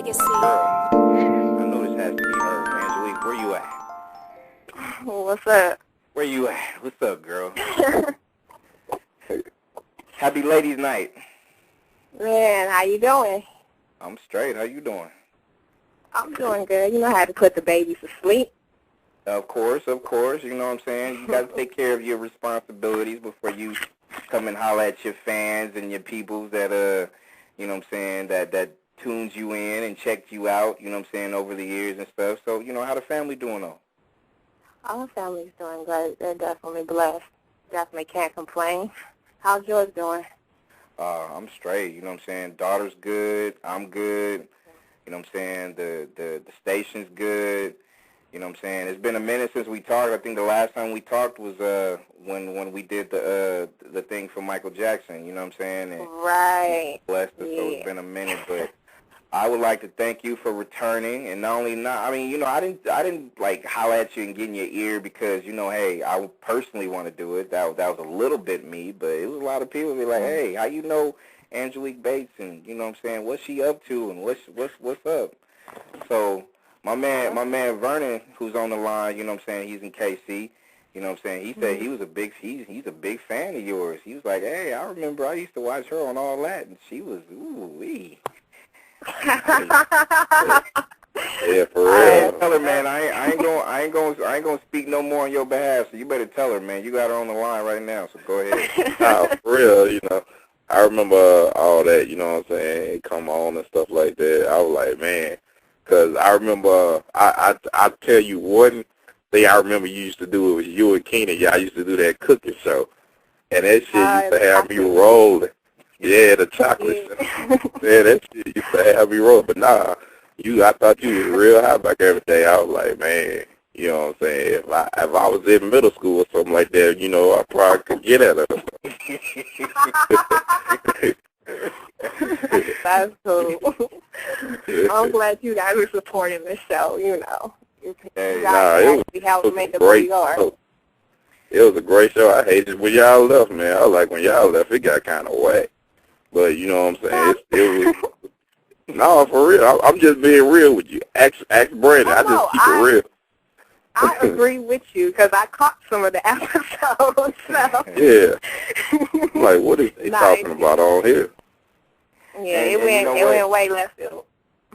Nexxlegacy. I know this has to be her. Angelique, where you at? What's up? Where you at? What's up, girl? Happy ladies' night. Man, how you doing? I'm straight. How you doing? I'm doing good. You know how to put the babies to sleep. Of course, of course. You know what I'm saying? You got to take care of your responsibilities before you come and holler at your fans and your peoples that, you know what I'm saying, that tunes you in and checked you out, you know what I'm saying, over the years and stuff. So, you know, how the family doing, though? Our family's doing great. They're definitely blessed. Definitely can't complain. How's yours doing? I'm straight, you know what I'm saying? Daughter's good. I'm good. You know what I'm saying? The station's good. You know what I'm saying? It's been a minute since we talked. I think the last time we talked was when we did the thing for Michael Jackson. You know what I'm saying? And right. Blessed us, so it's been a minute, but I would like to thank you for returning. And not only I mean, you know, I didn't like holler at you and get in your ear because, you know, hey, I would personally want to do it. That was a little bit me, but it was a lot of people be like, hey, how you know Angelique Bates, and you know what I'm saying, what's she up to and what's up? So my man Vernon, who's on the line, you know what I'm saying, he's in KC. You know what I'm saying? He said he's a big fan of yours. He was like, hey, I remember I used to watch her on All That, and she was ooh-wee. Yeah, for real. Tell her, man. I ain't gonna speak no more on your behalf. So you better tell her, man. You got her on the line right now. So go ahead. Nah, for real. You know, I remember all that. You know what I'm saying? Come on and stuff like that. I was like, man, because I remember. I tell you one thing I remember you used to do. It was you and Keenan. Y'all used to do that cooking show, and that shit used to have me rolling. Yeah, the chocolate. Yeah, that shit used to have me rolling. But nah. I thought you was real high back every day. I was like, man, you know what I'm saying? If I was in middle school or something like that, you know, I probably could get at her. That's cool. I'm glad you guys are supporting the show, you know. Hey, you guys it was a great show. I hated when y'all left, man. I was like, when y'all left, it got kind of whack. But, you know what I'm saying? It was... No, for real. I'm just being real with you. Ask Brandon. I just keep it real. I agree with you because I caught some of the episodes. So. Yeah. I'm like, what is they talking about on here? Yeah, it went way left field.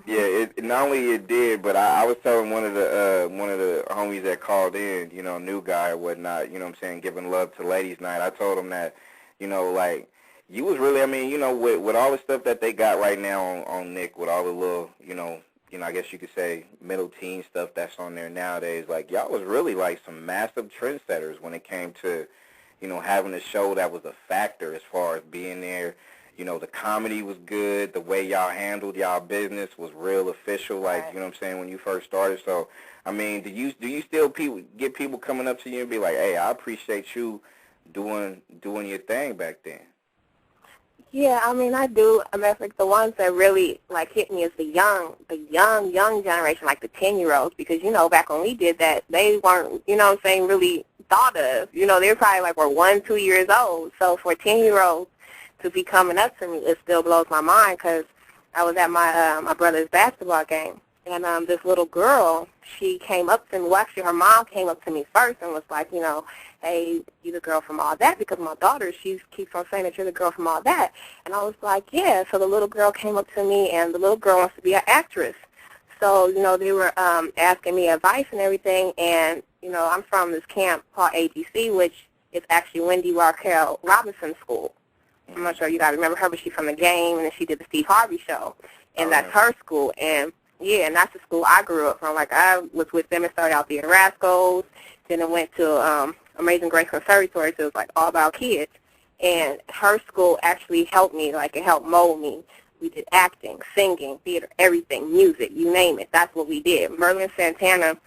Yeah, not only it did, but I was telling one of the homies that called in, you know, new guy or whatnot, you know what I'm saying, giving love to ladies' night. I told him that, you know, like, you was really, I mean, you know, with all the stuff that they got right now on Nick, with all the little, you know, I guess you could say middle teen stuff that's on there nowadays, like, y'all was really like some massive trendsetters when it came to, you know, having a show that was a factor as far as being there. You know, the comedy was good. The way y'all handled y'all business was real official, like, you know what I'm saying, when you first started. So, I mean, do you still get people coming up to you and be like, hey, I appreciate you doing your thing back then? Yeah, I mean, I do. I mean, like the ones that really like hit me is the young generation, like the 10-year-olds, because, you know, back when we did that, they weren't, you know what I'm saying, really thought of. You know, they were probably like, 1, 2 years old. So for 10-year-olds to be coming up to me, it still blows my mind because I was at my brother's basketball game. And this little girl, she came up to me. Well, actually, her mom came up to me first and was like, you know, hey, you the girl from All That? Because my daughter, she keeps on saying that you're the girl from All That. And I was like, yeah. So the little girl came up to me, and the little girl wants to be an actress. So, you know, they were asking me advice and everything. And, you know, I'm from this camp called AGC, which is actually Wendy Raquel Robinson School. I'm not sure you guys remember her, but she's from the game, and then she did the Steve Harvey show. And that's her school. And yeah, and that's the school I grew up from. Like, I was with them and started out there in Rascals. Then I went to Amazing Grace Conservatory, so it was, like, all about kids. And her school actually helped me. Like, it helped mold me. We did acting, singing, theater, everything, music, you name it. That's what we did. Merlin Santana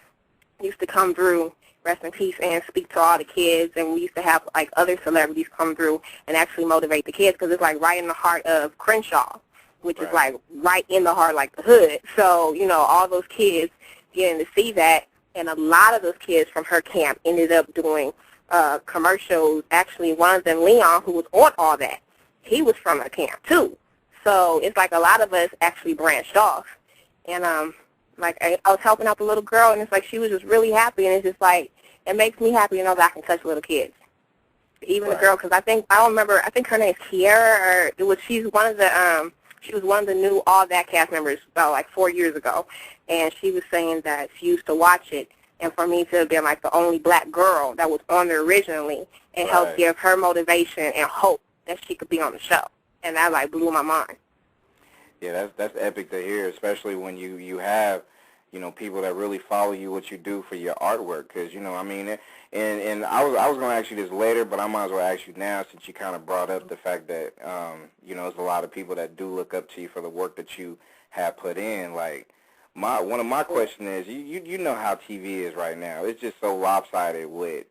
used to come through, rest in peace, and speak to all the kids. And we used to have, like, other celebrities come through and actually motivate the kids because it's, like, right in the heart of Crenshaw, which is, like, right in the heart, like the hood. So, you know, all those kids getting to see that, and a lot of those kids from her camp ended up doing commercials. Actually, one of them, Leon, who was on All That, he was from her camp, too. So it's like a lot of us actually branched off. And like I was helping out the little girl, and it's like she was just really happy, and it's just like it makes me happy to know that I can touch little kids. Even the girl, because I don't remember. I think her name's Kiara, or she was one of the new All That cast members about like 4 years ago, and she was saying that she used to watch it, and for me to have been like the only black girl that was on there originally, it helped give her motivation and hope that she could be on the show, and that like blew my mind. Yeah, that's epic to hear, especially when you have, you know, people that really follow you, what you do for your artwork. Because, you know, I mean, and I was going to ask you this later, but I might as well ask you now since you kind of brought up the fact that, you know, there's a lot of people that do look up to you for the work that you have put in. Like, one of my questions is, you know how TV is right now. It's just so lopsided with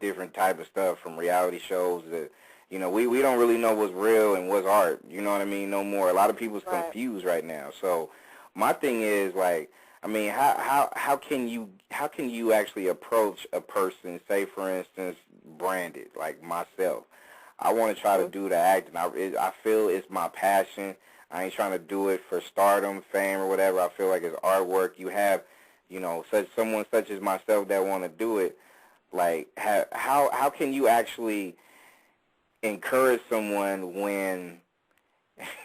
different type of stuff from reality shows that, you know, we don't really know what's real and what's art, you know what I mean, no more. A lot of people's confused right now. So my thing is, like, I mean, how can you actually approach a person, say, for instance, branded, like myself? I want to try to do the acting. I feel it's my passion. I ain't trying to do it for stardom, fame, or whatever. I feel like it's artwork. You have, you know, someone such as myself that want to do it. Like, how can you actually encourage someone when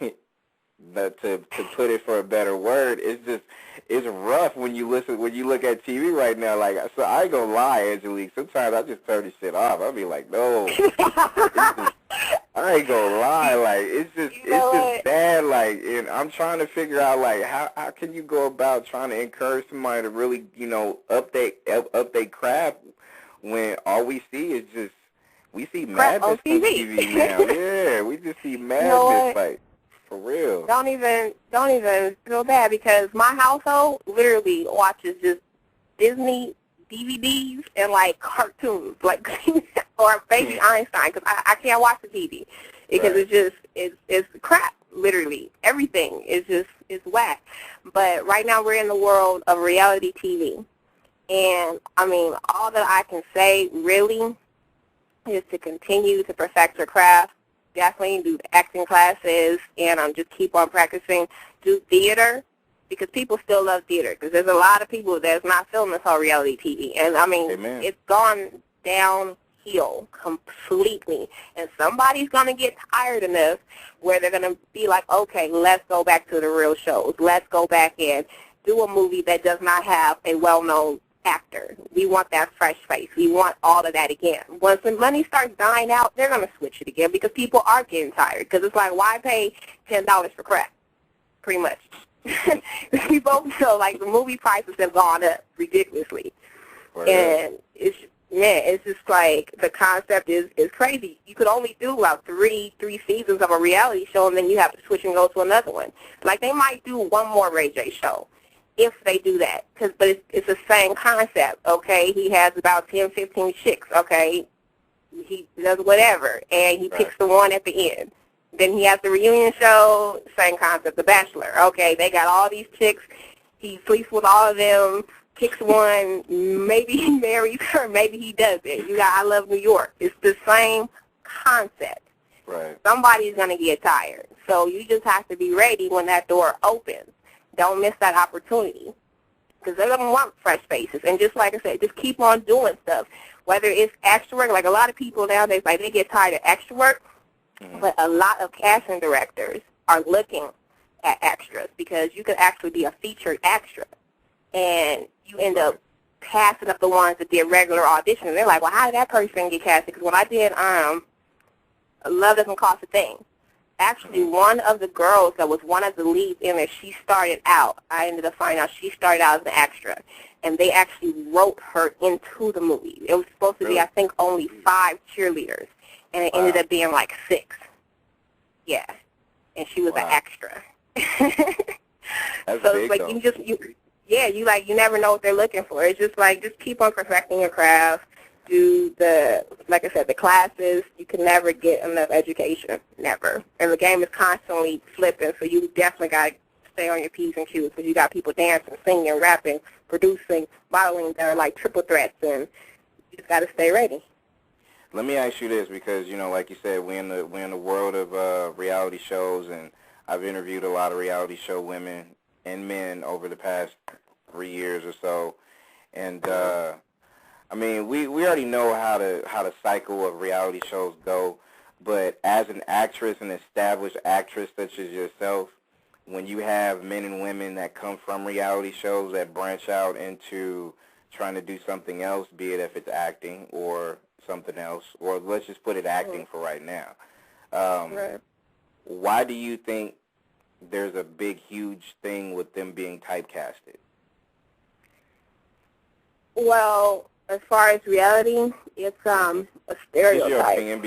to put it for a better word, it's rough when you look at TV right now. Like, so I ain't gonna lie, Angelique. Sometimes I just turn this shit off. I'll be like, no, I ain't gonna lie. Like, it's just bad. Like, and I'm trying to figure out, like, how can you go about trying to encourage somebody to really, you know, update craft when all we see is just we see madness on TV now. Yeah, we just see madness, like, for real. Don't even feel bad, because my household literally watches just Disney DVDs and like cartoons, like or Baby Einstein, because I can't watch the TV because it's crap. Literally everything is whack. But right now we're in the world of reality TV, and I mean, all that I can say really is to continue to perfect your craft. Definitely do the acting classes, and just keep on practicing. Do theater, because people still love theater, because there's a lot of people that's not filming this whole reality TV. And, I mean, it's gone downhill completely. And somebody's going to get tired enough where they're going to be like, okay, let's go back to the real shows. Let's go back and do a movie that does not have a well-known actor. We want that fresh face. We want all of that again. Once the money starts dying out, they're going to switch it again, because people are getting tired. Because it's like, why pay $10 for crap? Pretty much. We both know, like, the movie prices have gone up ridiculously. And it's just like the concept is crazy. You could only do about three seasons of a reality show, and then you have to switch and go to another one. Like, they might do one more Ray J show, if they do that, but it's the same concept, okay? He has about 10, 15 chicks, okay? He does whatever, and he picks the one at the end. Then he has the reunion show, same concept, The Bachelor. Okay, they got all these chicks. He sleeps with all of them, picks one, maybe he marries her, maybe he doesn't. You got I Love New York. It's the same concept. Right. Somebody's going to get tired, so you just have to be ready when that door opens. Don't miss that opportunity, because they're going to want fresh faces. And just like I said, just keep on doing stuff, whether it's extra work. Like, a lot of people nowadays, like, they get tired of extra work, but a lot of casting directors are looking at extras, because you could actually be a featured extra, and you end up passing up the ones that did regular auditions. They're like, well, how did that person get casted? Because when I did Love Doesn't Cost a Thing, actually, one of the girls that was one of the leads in there, she started out. I ended up finding out she started out as an extra, and they actually wrote her into the movie. It was supposed to be, I think, only 5 cheerleaders, and it ended up being like 6. Yeah, and she was an extra. So it's like you never know what they're looking for. It's just like, just keep on perfecting your craft. Do like I said, the classes. You can never get enough education, never. And the game is constantly flipping, so you definitely got to stay on your P's and Q's, because you got people dancing, singing, rapping, producing, modeling that are like triple threats, and you just got to stay ready. Let me ask you this, because, you know, like you said, we're in the world of reality shows, and I've interviewed a lot of reality show women in men over the past 3 years or so, and I mean, we already know how the cycle of reality shows go, but as an actress, an established actress such as yourself, when you have men and women that come from reality shows that branch out into trying to do something else, be it if it's acting or something else, or let's just put it acting for right now. Right. Why do you think there's a big, huge thing with them being typecasted? Well, as far as reality, it's a stereotype. Just your opinion,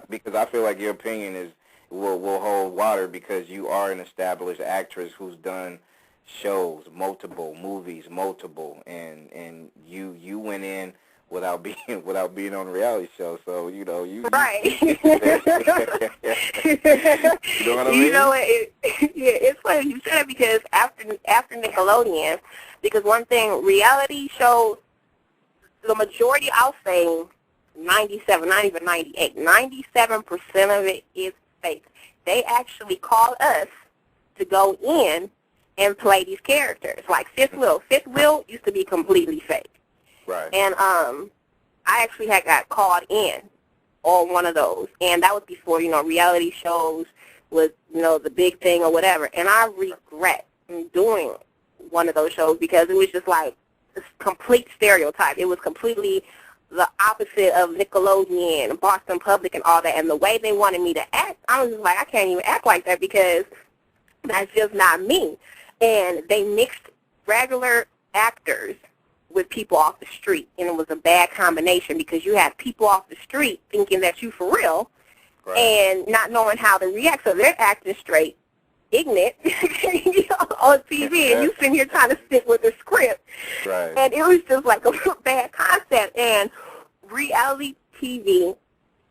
because I feel like your opinion will hold water because you are an established actress who's done shows, multiple movies, and you went in without being on a reality show, so you right. You know what I mean? You know, it's funny you said it because after Nickelodeon, because one thing, reality shows, the majority, I'll say 97, not even 98, 97% of it is fake. They actually call us to go in and play these characters. Like Fifth Wheel. Fifth Wheel used to be completely fake. Right. And I actually had got called in on one of those. And that was before, reality shows was, the big thing or whatever. And I regret doing one of those shows because it was just like a complete stereotype. It was completely the opposite of Nickelodeon, Boston Public, and all that. And the way they wanted me to act, I was just like, I can't even act like that because that's just not me. And they mixed regular actors with people off the street, and it was a bad combination because you had people off the street thinking that you for real, right, and not knowing how to react. So they're acting straight, ignorant on TV, and you sitting here trying to stick with the script. Right. And it was just like a bad concept. And reality TV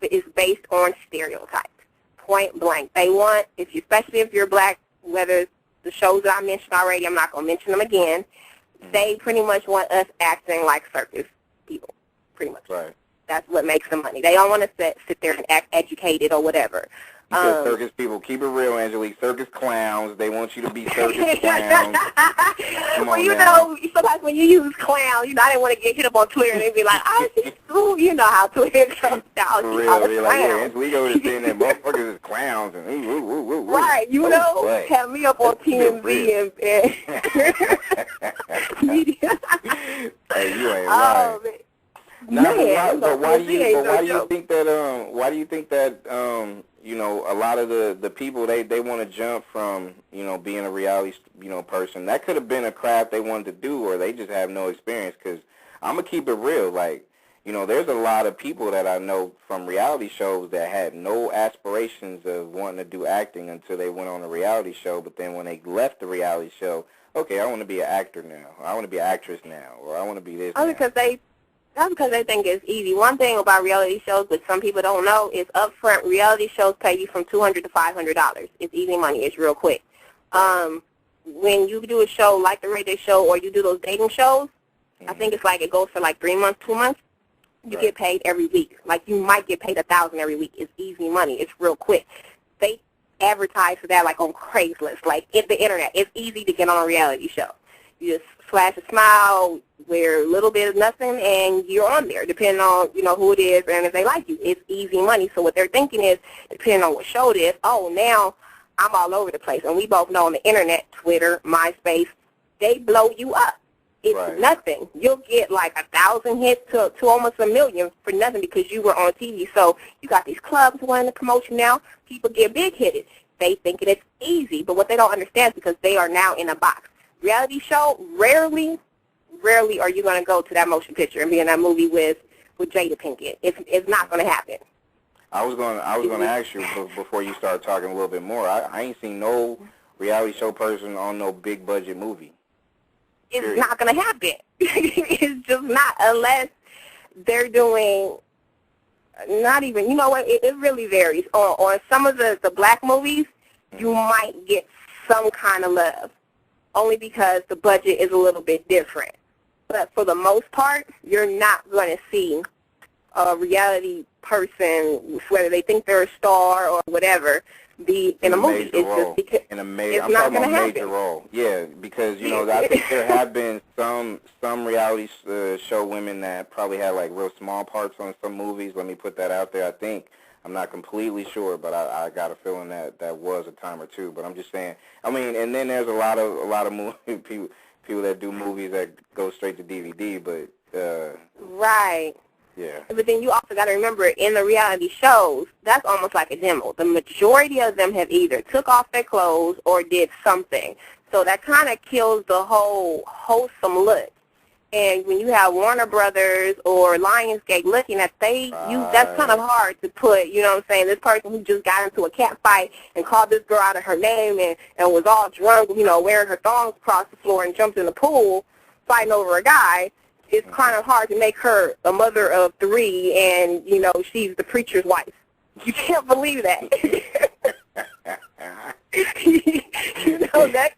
is based on stereotypes, point blank. They want, especially if you're black, whether the shows that I mentioned already, I'm not going to mention them again, they pretty much want us acting like circus people, pretty much. Right. That's what makes them money. They don't want to sit there and act educated or whatever. Circus people, keep it real, Angelique. Circus clowns. They want you to be circus clowns. Well, sometimes when you use clown, I didn't want to get hit up on Twitter and they'd be like, "I see you." You know how Twitter comes down. For real, they're like, yeah, Angelique over there saying that motherfuckers is clowns and ooh. Right, have me up on TMZ and media. Hey, you ain't lying. But why do you think that a lot of the people they want to jump from being a reality person, that could have been a craft they wanted to do, or they just have no experience? Because I'm gonna keep it real, like there's a lot of people that I know from reality shows that had no aspirations of wanting to do acting until they went on a reality show, but then when they left the reality show, okay, I want to be an actor now, or I want to be an actress now, or I want to be this now. That's because they think it's easy. One thing about reality shows, which some people don't know, is upfront reality shows pay you from $200 to $500. It's easy money. It's real quick. When you do a show like the radio show or you do those dating shows, I think it's like it goes for like 3 months, 2 months. You get paid every week. Like you might get paid $1,000 every week. It's easy money. It's real quick. They advertise for that like on Craigslist, like the internet. It's easy to get on a reality show. You just flash a smile, wear a little bit of nothing, and you're on there, depending on, who it is and if they like you. It's easy money. So what they're thinking is, depending on what show it is, now I'm all over the place. And we both know on the internet, Twitter, MySpace, they blow you up. It's nothing. You'll get like 1,000 hits to almost 1 million for nothing because you were on TV. So you got these clubs wanting to promote you now. People get big hitted. They thinking it's easy, but what they don't understand is because they are now in a box. Reality show, rarely are you going to go to that motion picture and be in that movie with Jada Pinkett. It's not going to happen. I was going to ask you before you start talking a little bit more. I ain't seen no reality show person on no big budget movie. It's not going to happen. It's just not, unless they're doing, not even, you know what, it really varies. On some of the black movies, you might get some kind of love, only because the budget is a little bit different. But for the most part, you're not going to see a reality person, whether they think they're a star or whatever, in a movie. Major It's role. just because I'm it's talking not going about to happen. major role. Yeah, because, I think there have been some reality show women that probably had, like, real small parts on some movies. Let me put that out there. I think. I'm not completely sure, but I got a feeling that was a time or two. But I'm just saying, I mean, and then there's a lot of movie people that do movies that go straight to DVD, but right. Yeah. But then you also got to remember, in the reality shows, that's almost like a demo. The majority of them have either took off their clothes or did something. So that kind of kills the whole wholesome look. And when you have Warner Brothers or Lionsgate looking at that's kind of hard to put, you know what I'm saying, this person who just got into a cat fight and called this girl out of her name and was all drunk, wearing her thongs across the floor and jumped in the pool fighting over a guy. It's kind of hard to make her a mother of 3 and, she's the preacher's wife. You can't believe that.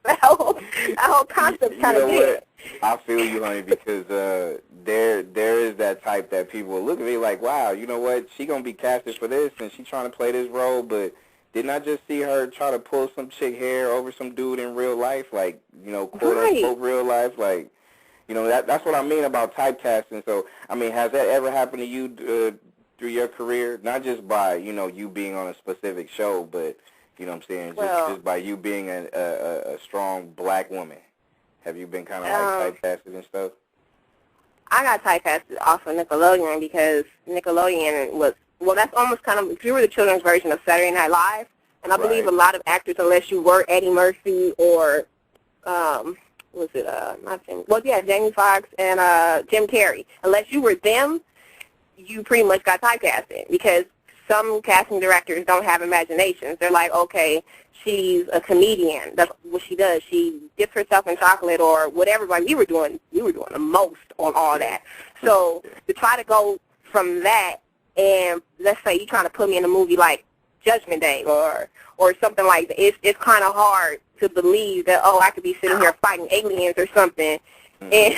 That whole concept kind of dead. I feel you, honey, because there is that type that people look at me like, wow, you know what, she going to be casted for this and she trying to play this role, but didn't I just see her try to pull some chick hair over some dude in real life, like, quote-unquote real life, like, that's what I mean about typecasting. So, I mean, has that ever happened to you through your career? Not just by, you being on a specific show, but, you know what I'm saying, just by you being a strong black woman. Have you been kind of like typecasted and stuff? I got typecasted off of Nickelodeon because Nickelodeon was, that's almost kind of, you were the children's version of Saturday Night Live. And I believe a lot of actors, unless you were Eddie Murphy or, Jamie Foxx and Jim Carrey. Unless you were them, you pretty much got typecasted because some casting directors don't have imaginations. They're like, okay, she's a comedian. That's what she does. She dips herself in chocolate or whatever. Like we were doing the most on all that. So to try to go from that and let's say you're trying to put me in a movie like Judgment Day or something like that, it's kind of hard to believe that, I could be sitting here fighting aliens or something. And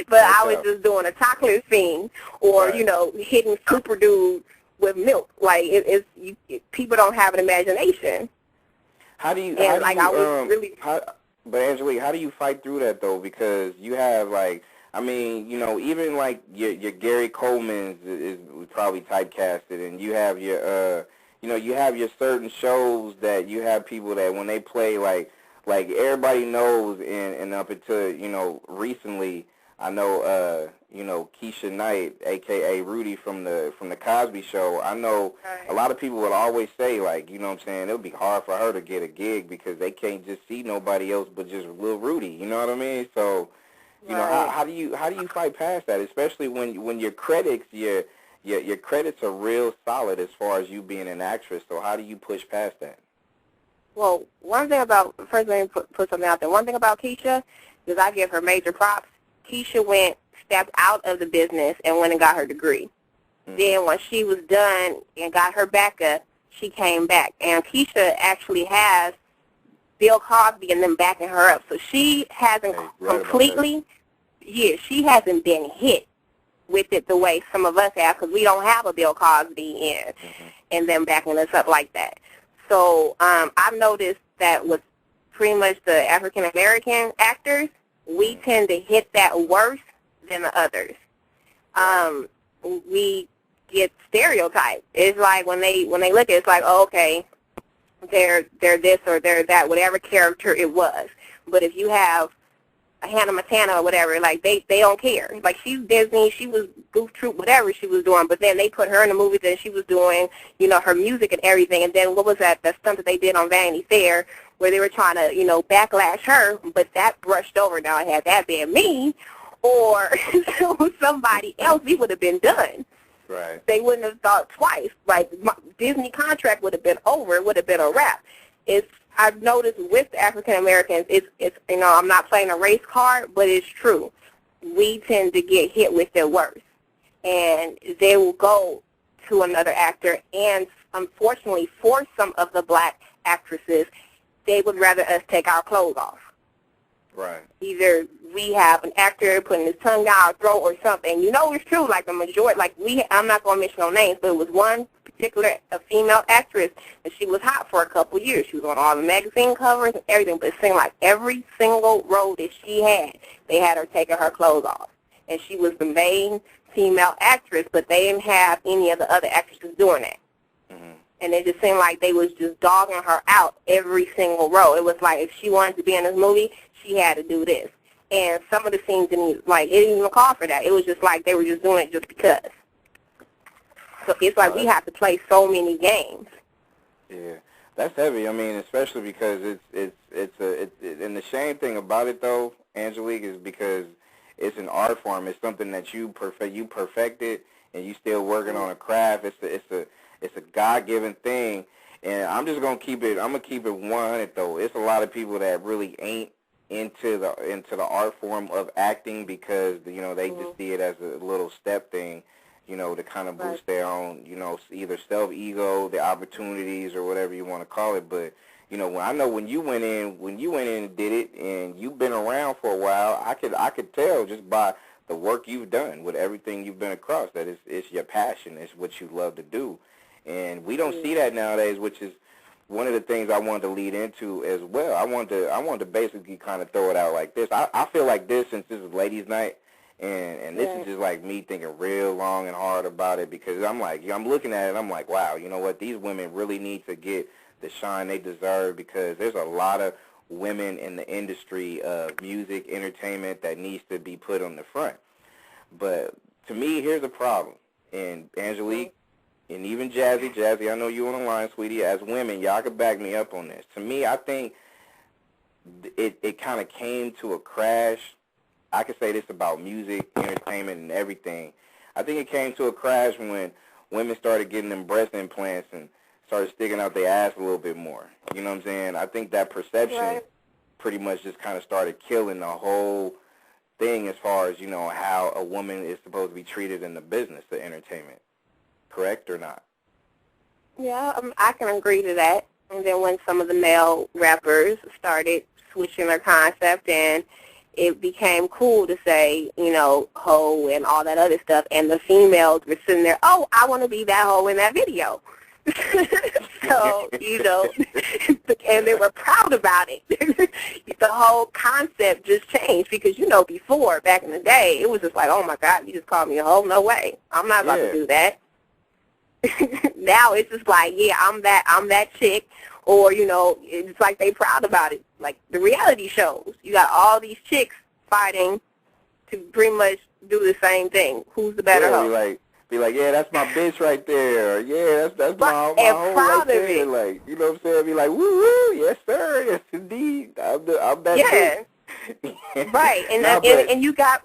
but I was just doing a chocolate scene or, hitting super dude with milk. Like, people don't have an imagination. But Angelique, how do you fight through that, though? Because you have, like, I mean, even, like, your Gary Coleman's is probably typecasted, and you have your, you have your certain shows that you have people that when they play, like everybody knows, and up until, recently, I know, Keisha Knight, a.k.a. Rudy from the Cosby Show. I know a lot of people would always say, like, you know what I'm saying, it would be hard for her to get a gig because they can't just see nobody else but just little Rudy. You know what I mean? So, how do you fight past that, especially when your critics, your credits are real solid as far as you being an actress. So how do you push past that? Well, one thing about, first let me put something out there. One thing about Keisha is I give her major props. Keisha stepped out of the business and went and got her degree. Mm-hmm. Then when she was done and got her backup, she came back. And Keisha actually has Bill Cosby and them backing her up. So she hasn't she hasn't been hit with it the way some of us have because we don't have a Bill Cosby and them backing us up like that. So I've noticed that with pretty much the African-American actors, we tend to hit that worse than the others. We get stereotyped. It's like when they look at it, it's like, oh, okay, they're this or they're that, whatever character it was. But if you have a Hannah Montana or whatever, like they don't care. Like she's Disney, she was Goof Troop, whatever she was doing, but then they put her in the movie that she was doing, her music and everything. And then what was that stunt that they did on Vanity Fair where they were trying to, backlash her, but that brushed over. Now, had that been me or somebody else, we would have been done. Right. They wouldn't have thought twice. Like, my Disney contract would have been over. It would have been a wrap. I've noticed with the African Americans, it's I'm not playing a race card, but it's true. We tend to get hit with their worst, and they will go to another actor. And unfortunately, for some of the black actresses, they would rather us take our clothes off. Right. Either we have an actor putting his tongue down our throat or something. It's true. Like the majority, I'm not going to mention no names, but it was one particular female actress, and she was hot for a couple years. She was on all the magazine covers and everything, but it seemed like every single role that she had, they had her taking her clothes off. And she was the main female actress, but they didn't have any of the other actresses doing that. And it just seemed like they was just dogging her out every single role. It was like if she wanted to be in this movie, she had to do this. And some of the scenes didn't it didn't even call for that. It was just like they were just doing it just because. So it's like we have to play so many games. Yeah, that's heavy. I mean, especially because and the shame thing about it though, Angelique, is because it's an art form. It's something that you perfected, and you still working on a craft. It's a God-given thing, and I'm just gonna keep it. I'm gonna keep it 100 though. It's a lot of people that really ain't into the art form of acting because they just see it as a little step thing, to kind of boost their own, either self-ego, the opportunities, or whatever you want to call it. But when you went in and did it, and you've been around for a while, I could tell just by the work you've done with everything you've been across that it's your passion, it's what you love to do. And we don't see that nowadays, which is one of the things I wanted to lead into as well. I wanted to basically kind of throw it out like this. I feel like this, since this is ladies' night, and this is just like me thinking real long and hard about it, because I'm looking at it and I'm like, wow, you know what? These women really need to get the shine they deserve, because there's a lot of women in the industry of music, entertainment that needs to be put on the front. But to me, here's the problem. And Angelique, and even Jazzy, I know you on the line, sweetie. As women, y'all can back me up on this. To me, I think it kind of came to a crash. I could say this about music, entertainment, and everything. I think it came to a crash when women started getting them breast implants and started sticking out their ass a little bit more. You know what I'm saying? I think that perception pretty much just kind of started killing the whole thing as far as, how a woman is supposed to be treated in the business of entertainment. Correct or not? Yeah, I can agree to that. And then when some of the male rappers started switching their concept, and it became cool to say, hoe and all that other stuff, and the females were sitting there, oh, I want to be that hoe in that video. So, and they were proud about it. The whole concept just changed because, before, back in the day, it was just like, oh, my God, you just called me a hoe? No way. I'm not about to do that. Now it's just like, yeah, I'm that chick, or, it's like they proud about it. Like the reality shows, you got all these chicks fighting to pretty much do the same thing. Who's the better hoe? Be like, yeah, that's my bitch right there. Or, yeah, that's my hoe right there. It. Like, you know what I'm saying? Be like, woo woo, yes sir, yes indeed. I'm that bitch. Right, and you got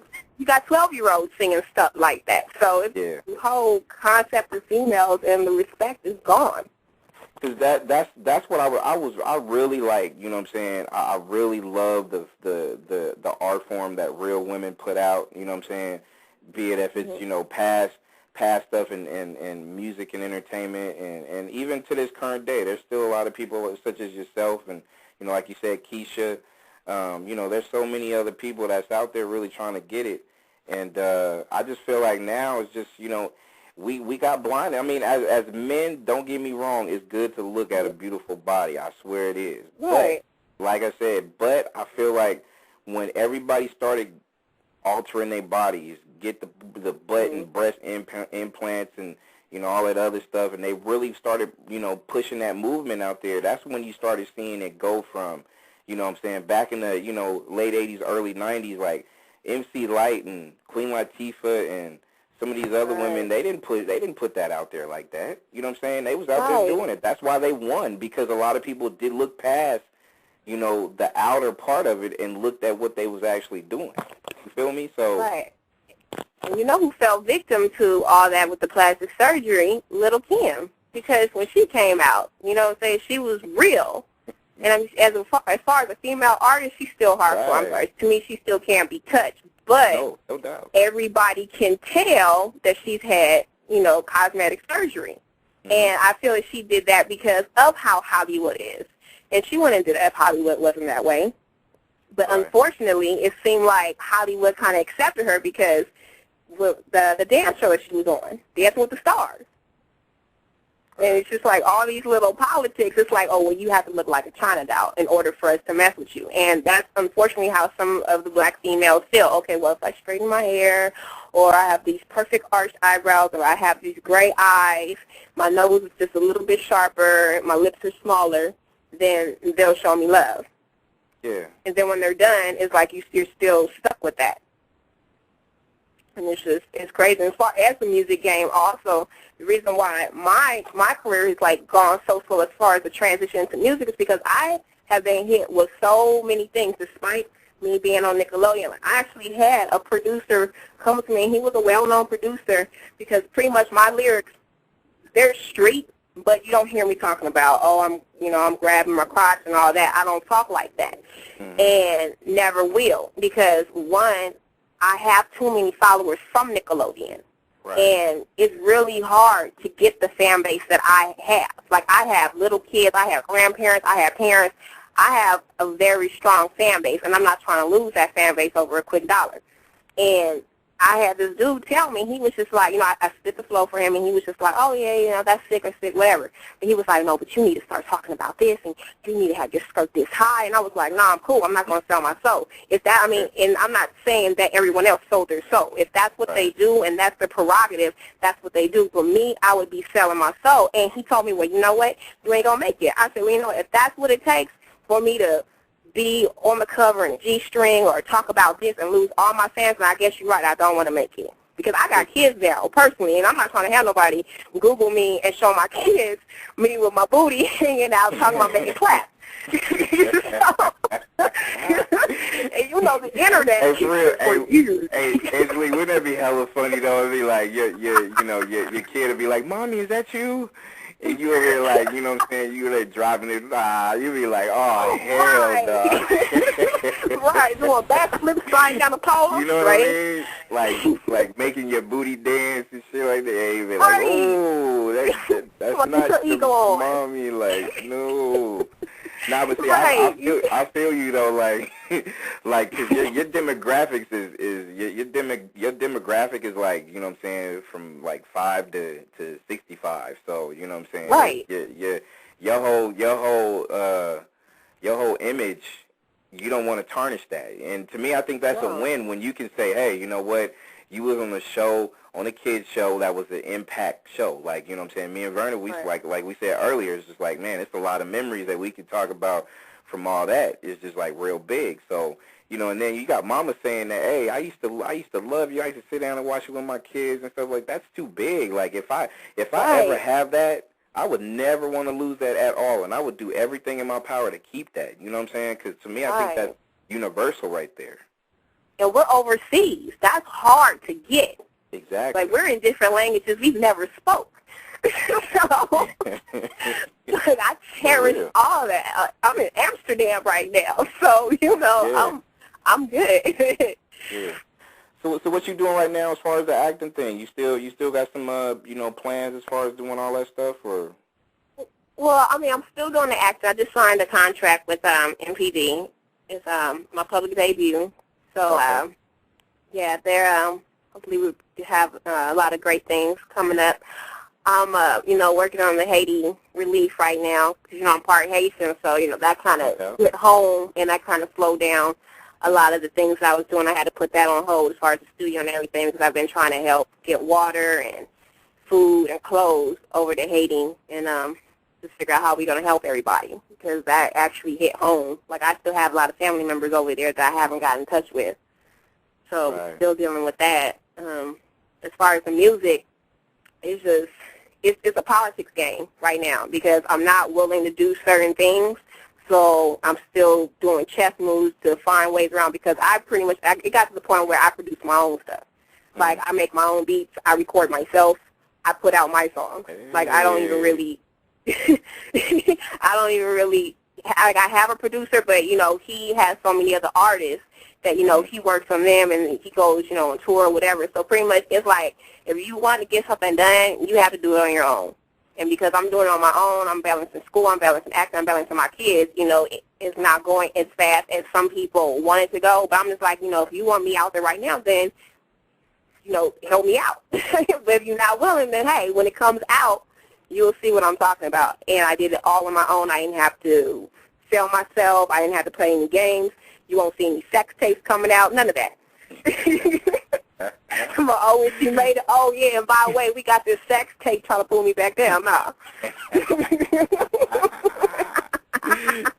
12-year-olds singing stuff like that. So the whole concept of females and the respect is gone. Because that's what I really like. You know what I'm saying? I really love the art form that real women put out. You know what I'm saying? Be it if it's past stuff in music and entertainment, and even to this current day, there's still a lot of people such as yourself and like you said, Keisha. There's so many other people that's out there really trying to get it. And I just feel like now it's just, we got blinded. I mean, as men, don't get me wrong, it's good to look at a beautiful body. I swear it is. Right. But, like I said, I feel like when everybody started altering their bodies, get the butt and breast implants and, all that other stuff, and they really started, pushing that movement out there, that's when you started seeing it go from, back in the, late 80s, early 90s, like, MC Light and Queen Latifah and some of these other women, they didn't put that out there like that. You know what I'm saying? They was out there doing it. That's why they won, because a lot of people did look past, the outer part of it and looked at what they was actually doing. You feel me? So and who fell victim to all that with the plastic surgery? Little Kim. Because when she came out, she was real. And as far as a female artist, she's still hardcore. I'm sorry. To me, she still can't be touched. But no doubt. Everybody can tell that she's had, cosmetic surgery. Mm-hmm. And I feel that she did that because of how Hollywood is. And she went into that. Hollywood wasn't that way. But unfortunately, it seemed like Hollywood kind of accepted her because the dance show that she was on, Dancing with the Stars. And it's just like all these little politics. It's like, oh, well, you have to look like a China doll in order for us to mess with you. And that's unfortunately how some of the black females feel. Okay, well, if I straighten my hair, or I have these perfect arched eyebrows, or I have these gray eyes, my nose is just a little bit sharper, my lips are smaller, then they'll show me love. Yeah. And then when they're done, it's like you're still stuck with that. And it's crazy. As far as the music game, also, the reason why my career has, like, gone so slow as far as the transition into music is because I have been hit with so many things, despite me being on Nickelodeon. I actually had a producer come to me, and he was a well-known producer, because pretty much my lyrics, they're street, but you don't hear me talking about, oh, I'm grabbing my crotch and all that. I don't talk like that, and never will, because, one, I have too many followers from Nickelodeon. Right. And it's really hard to get the fan base that I have. Like, I have little kids, I have grandparents, I have parents. I have a very strong fan base, and I'm not trying to lose that fan base over a quick dollar. And I had this dude tell me, he was just like, I spit the flow for him, and he was just like, oh, yeah, that's sick or sick, whatever. And he was like, no, but you need to start talking about this, and you need to have your skirt this high. And I was like, nah, I'm cool. I'm not going to sell my soul. And I'm not saying that everyone else sold their soul. If that's what they do and that's their prerogative, that's what they do. For me, I would be selling my soul. And he told me, well, you know what? You ain't going to make it. I said, well, if that's what it takes for me to be on the cover in a G-string or talk about this and lose all my fans, and I guess you're right, I don't want to make it. Because I got kids now, personally, and I'm not trying to have nobody Google me and show my kids me with my booty hanging out talking about making clap. And the internet for years. Hey, Angelique, wouldn't that be hella funny, though? It'd be like, your kid would be like, Mommy, is that you? And you over here like, you know what I'm saying, you like driving it, you be like, oh, hell no. Right, doing backflips, sliding down the pole. You know what I mean? Like making your booty dance and shit like that. And you be like, oh, that's not your mommy, like, no. Nah, but see, I feel you though, like, cause your demographics your demographic is like, you know what I'm saying, from like 5 to 65. So you know what I'm saying, right? Your whole image, you don't want to tarnish that. And to me, I think that's a win when you can say, hey, you know what, you was on a show, on a kids show that was an impact show. Like, you know what I'm saying, me and Verna, we like we said earlier, it's just like, man, it's a lot of memories that we could talk about from all that. It's just like real big. So, you know, and then you got mama saying that, hey, I used to love you. I used to sit down and watch you with my kids and stuff like that. That's too big. Like, if I ever have that, I would never want to lose that at all, and I would do everything in my power to keep that. You know what I'm saying? Because to me, I think that's universal right there. And we're overseas. That's hard to get. Exactly. Like, we're in different languages we've never spoke. So, like, I cherish all that. I'm in Amsterdam right now, so, I'm good. Yeah. So what you doing right now as far as the acting thing? You still got some plans as far as doing all that stuff, or? Well, I mean, I'm still doing the acting. I just signed a contract with MPD. It's my public debut. So they're hopefully we have a lot of great things coming up. I'm working on the Haiti relief right now because I'm part Haitian, so that kind of hit home and that kind of slowed down a lot of the things I was doing. I had to put that on hold as far as the studio and everything because I've been trying to help get water and food and clothes over to Haiti and just figure out how we're going to help everybody because that actually hit home. Like, I still have a lot of family members over there that I haven't gotten in touch with. So we're still dealing with that. As far as the music, it's a politics game right now because I'm not willing to do certain things. So I'm still doing chess moves to find ways around because it got to the point where I produce my own stuff. Like, I make my own beats. I record myself. I put out my songs. Like, I don't even really, I have a producer, but, he has so many other artists that, he works on them and he goes, on tour or whatever. So pretty much it's like if you want to get something done, you have to do it on your own. And because I'm doing it on my own, I'm balancing school, I'm balancing acting, I'm balancing my kids, it's not going as fast as some people want it to go. But I'm just like, if you want me out there right now, then, help me out. But if you're not willing, then, hey, when it comes out, you'll see what I'm talking about. And I did it all on my own. I didn't have to sell myself. I didn't have to play any games. You won't see any sex tapes coming out, none of that. She made it, oh, yeah, and by the way, we got this sex tape trying to pull me back down. Nah.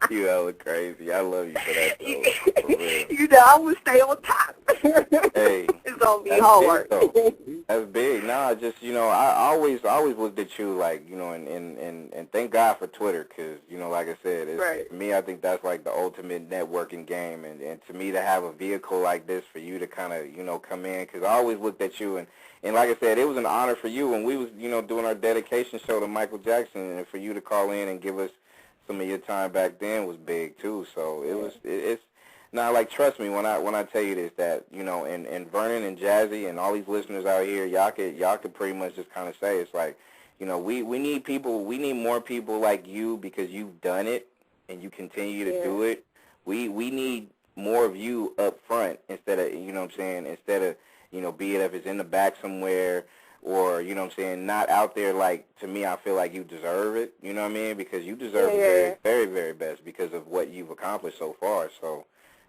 You hella crazy. I love you for that, though. For real. You know, I'm going to stay on top. Hey. It's going to be hard. That's big. Nah, just, you know, I always looked at you like, you know, and thank God for Twitter because, you know, like I said, right. For me, I think that's like the ultimate networking game. And to me, to have a vehicle like this for you to kind of, you know, come in, because I always looked at you and like I said, it was an honor for you when we was, you know, doing our dedication show to Michael Jackson, and for you to call in and give us some of your time back then was big too. So it's now, like, trust me when I tell you this, that, you know, and Vernon and Jazzy and all these listeners out here, y'all could pretty much just kind of say it's like, you know, we need more people like you because you've done it and you continue to do it. We need more of you up front instead of, you know what I'm saying, instead of, you know, be it if it's in the back somewhere or, you know what I'm saying, not out there. Like, to me, I feel like you deserve it, you know what I mean, because you deserve the very, very, very best because of what you've accomplished so far. So,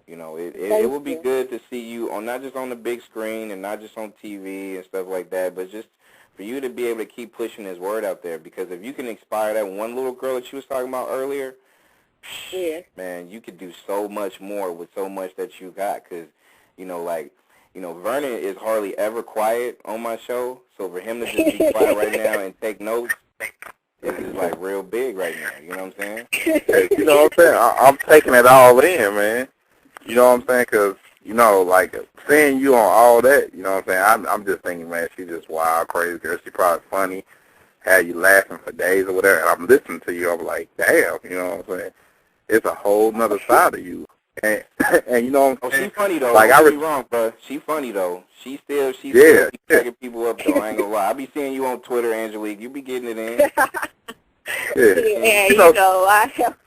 you know, it would be good to see you on, not just on the big screen and not just on TV and stuff like that, but just for you to be able to keep pushing this word out there, because if you can inspire that one little girl that you was talking about earlier, man, you could do so much more with so much that you got, because, you know, like, you know, Vernon is hardly ever quiet on my show, so for him to just be quiet right now and take notes, this is like real big right now, you know what I'm saying? Hey, you know what I'm saying? I'm taking it all in, man. You know what I'm saying? Because, you know, like, seeing you on all that, you know what I'm saying? I'm just thinking, man, she's just wild, crazy girl. She's probably funny, had you laughing for days or whatever. And I'm listening to you, I'm like, damn, you know what I'm saying? It's a whole nother side of you. And you know what I'm saying? She's funny, though. Like, Don't get me wrong, bro. She's funny, though. She's still cracking people up, though. I ain't gonna lie. I be seeing you on Twitter, Angelique. You be getting it in. Yeah, you know, I have.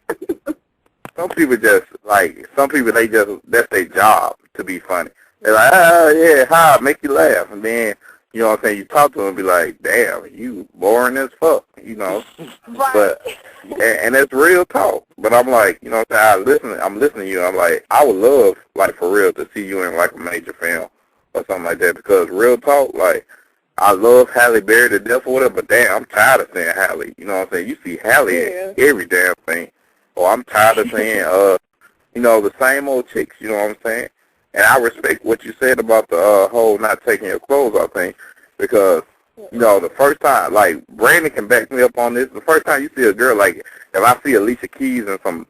Some people just, like, that's their job to be funny. They're like, yeah, hi, make you laugh. And then, you know what I'm saying, you talk to them and be like, damn, you boring as fuck, you know. Right. But, and it's real talk. But I'm like, you know what I'm saying, I'm listening to you. I'm like, I would love, like, for real, to see you in, like, a major film or something like that. Because real talk, like, I love Halle Berry to death or whatever, but damn, I'm tired of seeing Halle. You know what I'm saying? You see Halle in every damn thing. Oh, I'm tired of seeing, you know, the same old chicks, you know what I'm saying? And I respect what you said about the whole not taking your clothes off thing, because, you know, the first time, like, Brandon can back me up on this, the first time you see a girl, like, if I see Alicia Keys and some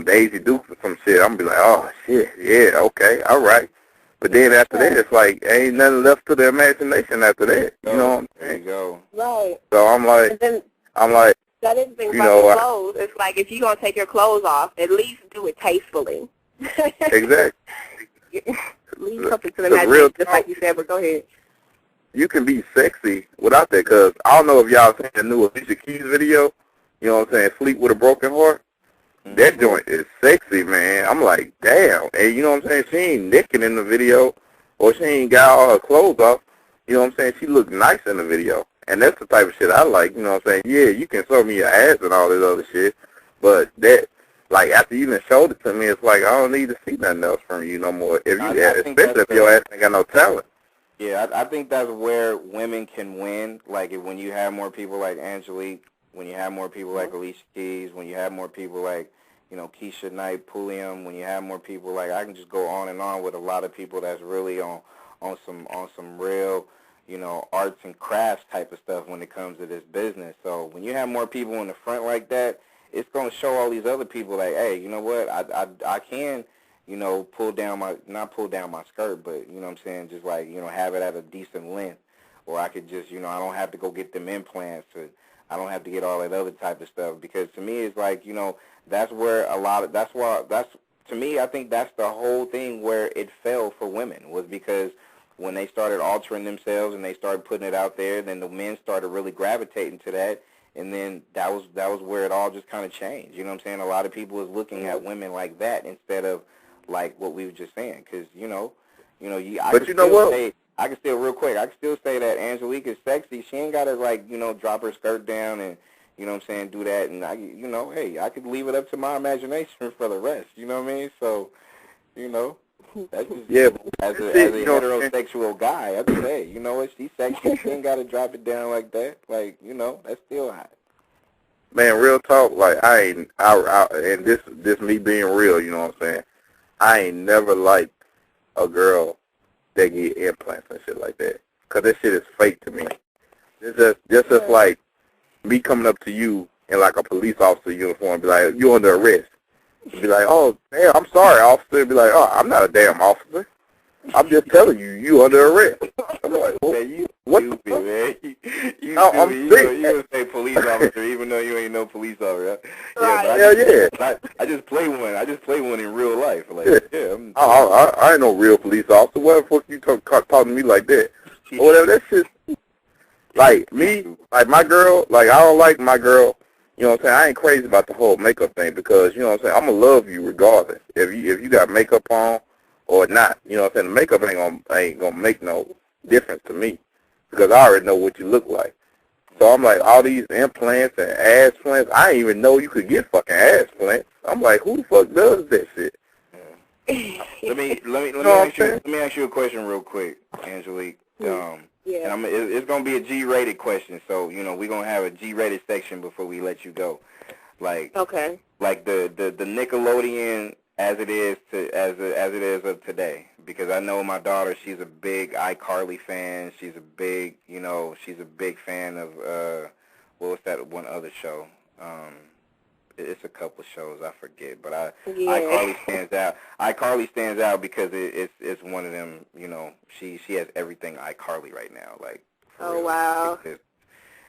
Daisy Dukes or some shit, I'm going to be like, oh, shit, yeah, okay, all right. But then after that, it's like, ain't nothing left to the imagination after that, you know what I'm saying? There you go. Right. So I'm like, that is the thing you about know, your clothes. It's like, if you're going to take your clothes off, at least do it tastefully. Exactly. Leave something to the imagination, just like you said, but go ahead. You can be sexy without that, because I don't know if y'all seen the new Alicia Keys video, you know what I'm saying, Sleep with a Broken Heart. Mm-hmm. That joint is sexy, man. I'm like, damn. And you know what I'm saying, she ain't naked in the video, or she ain't got all her clothes off. You know what I'm saying, she look nice in the video. And that's the type of shit I like, you know what I'm saying? Yeah, you can show me your ass and all this other shit, but that, like, after you even showed it to me, it's like, I don't need to see nothing else from you no more, especially if your ass ain't got no talent. Yeah, I think that's where women can win, like, when you have more people like Angelique, when you have more people like Alicia Keys, when you have more people like, you know, Keisha Knight, Pulliam, when you have more people like, I can just go on and on with a lot of people that's really on some real, you know, arts and crafts type of stuff when it comes to this business. So when you have more people in the front like that, it's going to show all these other people like, hey, you know what, I can, you know, not pull down my skirt, but, you know what I'm saying, just like, you know, have it at a decent length. Or I could just, you know, I don't have to go get them implants, or I don't have to get all that other type of stuff. Because to me, it's like, you know, that's where to me, I think that's the whole thing where it fell for women, was because when they started altering themselves and they started putting it out there, then the men started really gravitating to that, and then that was where it all just kind of changed. You know what I'm saying? A lot of people is looking at women like that instead of like what we were just saying, because I can still real quick, I can still say that Angelique is sexy. She ain't got to, like, you know, drop her skirt down and you know what I'm saying, do that, and hey, I could leave it up to my imagination for the rest, you know what I mean? So, that's just, as a heterosexual guy, I'd say, you know what, she's sexy, she ain't got to drop it down like that, like, that's still hot. Man, real talk, like, and this me being real, you know what I'm saying, I ain't never liked a girl that get implants and shit like that, because that shit is fake to me. It's just like me coming up to you in like a police officer uniform, be like, you under arrest. Be like, oh, damn, I'm sorry, officer. Be like, oh, I'm not a damn officer. I'm just telling you, you under arrest. I'm like, what the fuck? Man. You would say police officer even though you ain't no police officer. I just play one. I just play one in real life. Like, I ain't no real police officer. What the fuck you talking to me like that? Or whatever, that shit. Like, me, like my girl, like I don't like my girl, you know what I'm saying? I ain't crazy about the whole makeup thing because, you know what I'm saying, I'm going to love you regardless. If you got makeup on or not, you know what I'm saying, the makeup ain't gonna make no difference to me because I already know what you look like. So I'm like, all these implants and ass plants, I didn't even know you could get fucking ass plants. I'm like, who the fuck does that shit? Let me ask you a question real quick, Angelique. And it's gonna be a G-rated question, so we're gonna have a G-rated section before we let you go. Like, okay, like the Nickelodeon as it is of today, because I know my daughter, she's a big iCarly fan. She's a big fan of what was that one other show? It's a couple shows, I forget, but iCarly stands out. iCarly stands out because it's one of them. She has everything iCarly right now. Like, oh real. Wow.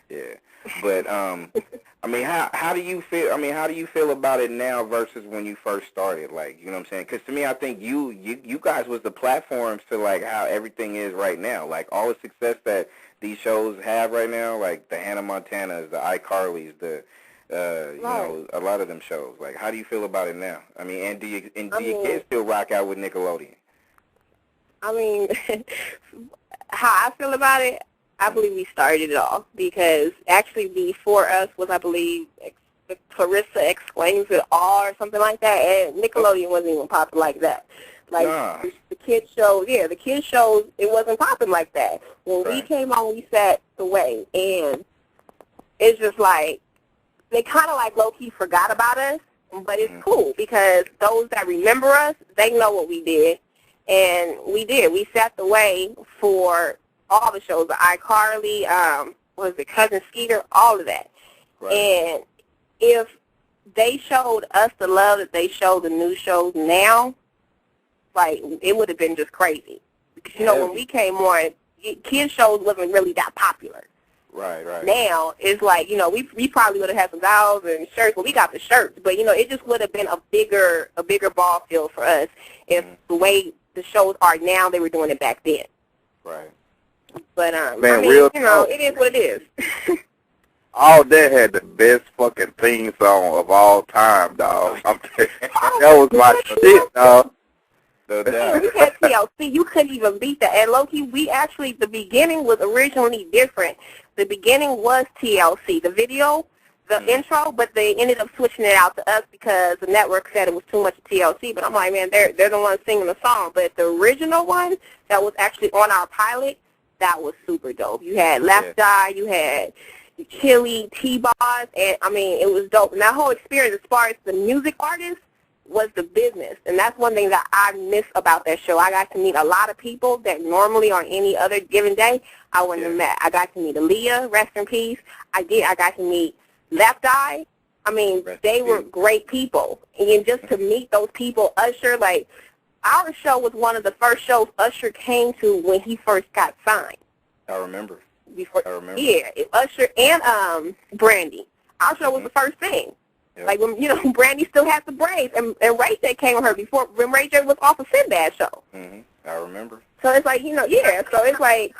Yeah, but I mean, how do you feel? I mean, how do you feel about it now versus when you first started? Like, you know what I'm saying? Because to me, I think you guys was the platforms to like how everything is right now. Like all the success that these shows have right now, like the Hannah Montanas, the iCarlys, the a lot of them shows. Like, how do you feel about it now? I mean, and do your kids still rock out with Nickelodeon? I mean, how I feel about it, I believe we started it all because actually before us was, I believe, Clarissa Explains It All or something like that, and Nickelodeon wasn't even popping like that. Like, the kids shows, it wasn't popping like that. When we came on, we sat away, and it's just like, they kind of like low-key forgot about us, but it's cool because those that remember us, they know what we did, and we did. We sat the way for all the shows, the iCarly, Cousin Skeeter, all of that. Right. And if they showed us the love that they show the new shows now, like, it would have been just crazy. Because, when we came on, kids shows wasn't really that popular. Right. Now, it's like, we probably would have had some dolls and shirts. Well, we got the shirts. But, it just would have been a bigger ball field for us if the way the shows are now, they were doing it back then. Right. But, man, it is what it is. All that had the best fucking theme song of all time, dog. That was my shit, dog. No doubt. We had TLC. You couldn't even beat that. And low-key, the beginning was originally different. The beginning was TLC, the video, the intro, but they ended up switching it out to us because the network said it was too much TLC. But I'm like, man, they're the ones singing the song. But the original one that was actually on our pilot, that was super dope. You had Left Eye, you had Chili, T-Boz, and, I mean, it was dope. And that whole experience as far as the music artists was the business. And that's one thing that I miss about that show. I got to meet a lot of people that normally on any other given day I wouldn't have met. I got to meet Aaliyah, rest in peace. I got to meet Left Eye. I mean, they were great people. And just to meet those people, Usher, like, our show was one of the first shows Usher came to when he first got signed. I remember. Yeah, Usher and Brandy. Our show was the first thing. Yep. Like, when, Brandy still had the braids, and Ray J came with her before, when Ray J was off of Sinbad's show. I remember. So it's like, so it's like,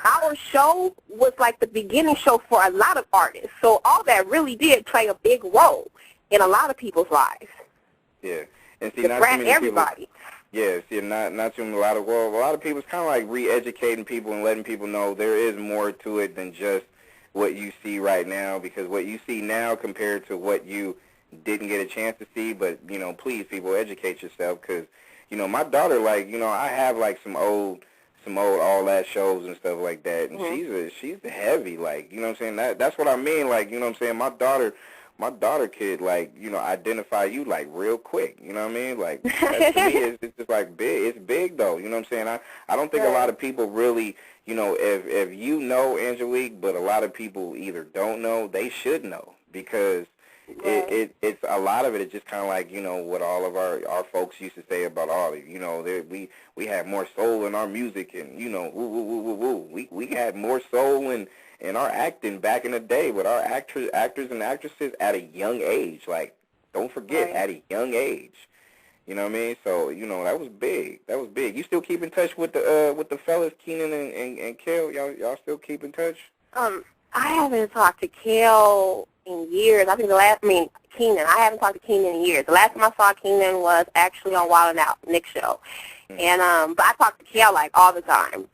our show was like the beginning show for a lot of artists. So all that really did play a big role in a lot of people's lives. Yeah. And see, not too many everybody. Not too many, a lot of people, it's kind of like re-educating people and letting people know there is more to it than just what you see right now, because what you see now compared to what you didn't get a chance to see, but, you know, please, people, educate yourself, because, you know, my daughter, like, you know, I have, like, some old all that shows and stuff like that, and she's heavy, like, you know what I'm saying? That's what I mean, like, you know what I'm saying? My daughter could, like, you know, identify you, like, real quick, you know what I mean? Like, that, to me, it's just, like, big. It's big, though, you know what I'm saying? I don't think a lot of people really, you know, if you know Angelique, but a lot of people either don't know, they should know, because it's a lot of it is just kind of like, you know, what all of our folks used to say about you know, we had more soul in our music, and, you know, woo, woo, woo, woo, woo. We had more soul in our acting back in the day with our actors and actresses at a young age. Like, don't forget, at a young age. You know what I mean? So, you know, that was big. That was big. You still keep in touch with the fellas, Keenan and Kel? Y'all still keep in touch? I haven't talked to Kel in years. I think Keenan. I haven't talked to Keenan in years. The last time I saw Keenan was actually on Wild 'N Out, Nick's show. And but I talk to Kel like all the time.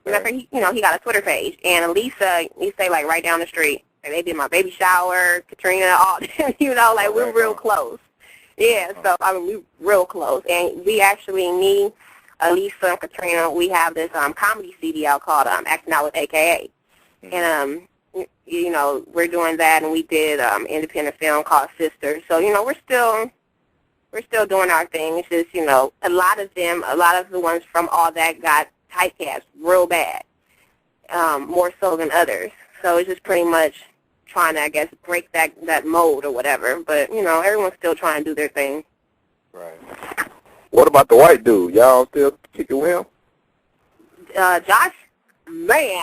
Remember, he got a Twitter page, and Elisa, he stay like right down the street. And they did my baby shower, Katrina, all you know, like we're real close. Yeah, so I mean we're real close, and we actually, me, Elisa, and Katrina, we have this comedy CD out called Acting Out with AKA, and you know, we're doing that, and we did independent film called Sisters. So, you know, we're still doing our thing. It's just, you know, a lot of the ones from all that got typecast real bad, more so than others. So it's just pretty much trying to, I guess, break that mold or whatever. But, you know, everyone's still trying to do their thing. Right. What about the white dude? Y'all still kicking with him? Josh? Man,